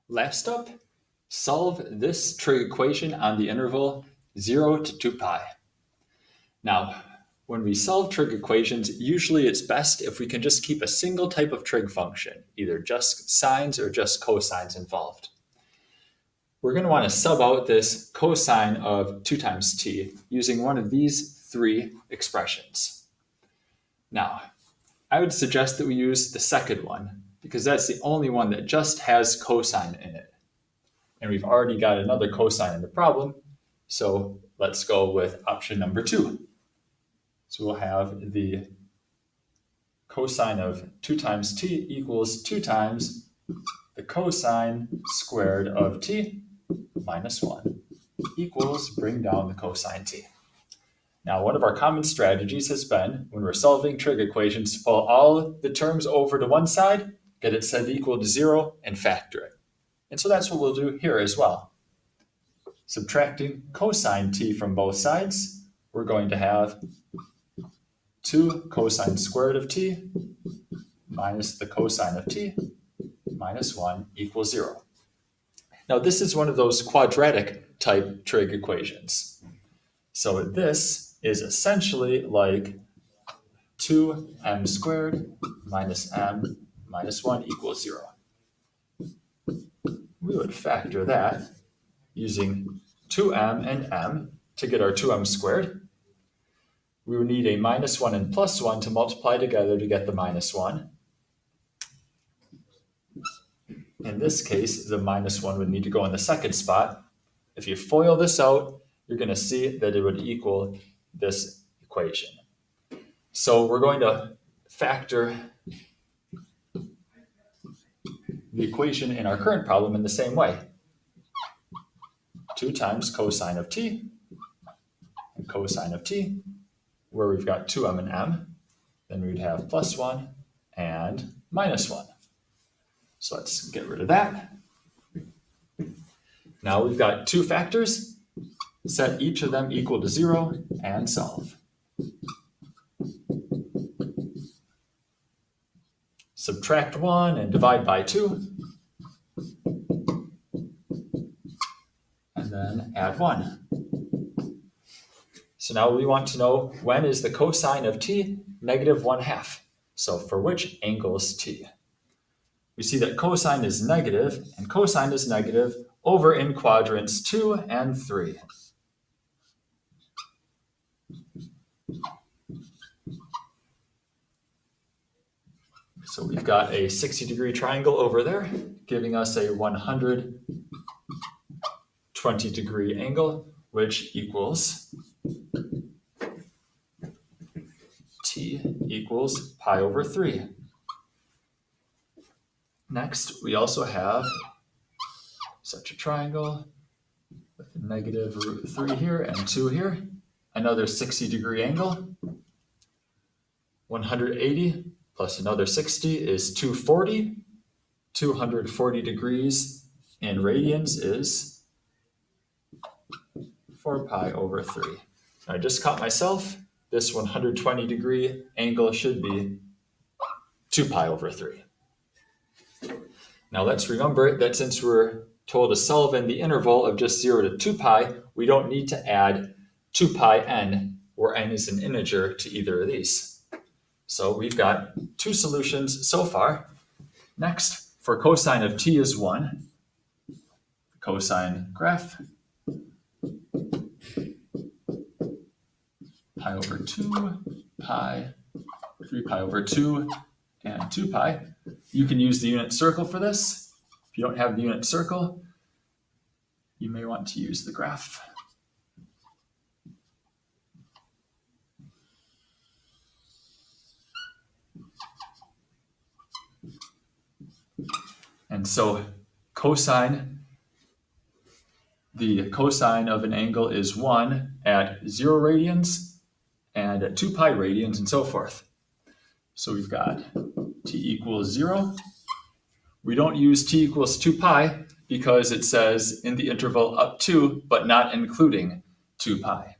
Last up, solve this trig equation on the interval 0 to 2 pi. Now, when we solve trig equations, usually it's best if we can just keep a single type of trig function, either just sines or just cosines involved. We're going to want to sub out this cosine of 2 times t using one of these three expressions. Now, I would suggest that we use the second one because that's the only one that just has cosine in it. And we've already got another cosine in the problem, so let's go with option number 2. So we'll have the cosine of 2 times t equals 2 times the cosine squared of t minus 1 equals, bring down the cosine t. Now, one of our common strategies has been, when we're solving trig equations, to pull all the terms over to one side, get it set equal to 0, and factor it. And so that's what we'll do here as well. Subtracting cosine t from both sides, we're going to have 2 cosine squared of t minus the cosine of t minus 1 equals 0. Now, this is one of those quadratic type trig equations. So this is essentially like 2m squared minus m minus 1 equals 0. We would factor that using 2m and m to get our 2m squared. We would need a minus 1 and plus 1 to multiply together to get the minus 1. In this case, the minus 1 would need to go in the second spot. If you FOIL this out, you're going to see that it would equal this equation. So we're going to factor the equation in our current problem in the same way. 2 times cosine of t and cosine of t, where we've got 2m and m. Then we'd have plus 1 and minus 1. So let's get rid of that. Now we've got 2 factors. Set each of them equal to 0 and solve. Subtract 1 and divide by 2. And then add 1. So now we want to know, when is the cosine of t negative 1/2? So for which angle is t? We see that cosine is negative and cosine is negative over in quadrants 2 and 3. So we've got a 60-degree triangle over there, giving us a 120-degree angle, which equals t equals pi over 3. Next, we also have such a triangle with a negative root 3 here and 2 here. Another 60-degree angle. 180 plus another 60 is 240. 240 degrees in radians is 4 pi over 3. I just caught myself. This 120-degree angle should be 2 pi over 3. Now let's remember that since we're told to solve in the interval of just 0 to 2 pi, we don't need to add 2 pi n, where n is an integer, to either of these. So we've got 2 solutions so far. Next, for cosine of t is 1, the cosine graph, pi over 2, pi, 3 pi over 2, and 2 pi. You can use the unit circle for this. If you don't have the unit circle, you may want to use the graph. And so the cosine of an angle is 1 at 0 radians and at 2 pi radians and so forth. So we've got t equals 0. We don't use t equals 2 pi because it says in the interval up to, but not including 2 pi.